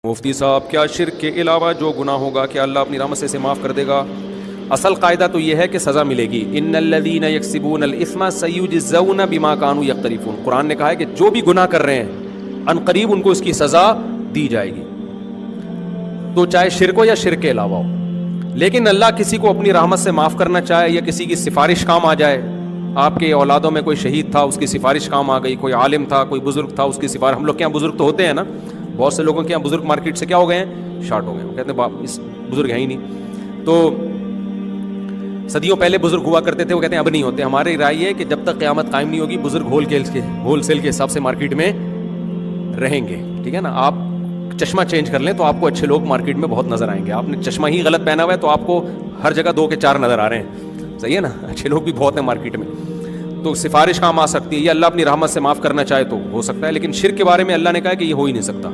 मुफ्ती साहब, क्या शिर्क के अलावा जो गुनाह होगा क्या अल्लाह अपनी रहमत से इसे माफ़ कर देगा? असल कायदा तो यह है कि सज़ा मिलेगी। इन्नल्लज़ीना यक्सिबूनल इस्मा सयुजज़ौना बिमा कानू यक्तरिफून। कुरान ने कहा है कि जो भी गुनाह कर रहे हैं अनकरीब उनको इसकी सज़ा दी जाएगी, तो चाहे शिर्क हो या शिर्क के अलावा हो। लेकिन अल्लाह किसी को अपनी रहमत से माफ़ करना चाहे या किसी की सिफारिश काम आ जाए, आपके औलादों में कोई शहीद था उसकी सिफारिश काम आ गई, कोई आलिम था कोई बुज़ुर्ग था उसकी सिफारिश, हम लोग के यहाँ बुज़ुर्ग तो होते हैं ना, बहुत से लोगों के यहाँ बुज़ुर्ग मार्केट से क्या हो गए हैं, शार्ट हो गए, कहते हैं बाप इस बुज़ुर्ग है ही नहीं। तो सदियों पहले बुज़ुर्ग हुआ करते थे, वो कहते हैं अब नहीं होते। हमारी राय है कि जब तक क़यामत कायम नहीं होगी बुज़ुर्ग होलसेल के हिसाब से मार्केट में रहेंगे, ठीक है ना। आप चश्मा चेंज कर लें तो आपको अच्छे लोग मार्केट में बहुत नज़र आएंगे। आपने चश्मा ही गलत पहना हुआ है तो आपको हर जगह 2 के 4 नज़र आ रहे हैं, सही है ना। अच्छे लोग भी बहुत हैं मार्केट में, तो सिफारिश काम आ सकती है। ये अल्लाह अपनी रहमत से माफ़ करना चाहे तो हो सकता है, लेकिन शिर्क के बारे में अल्लाह ने कहा है कि ये हो ही नहीं सकता।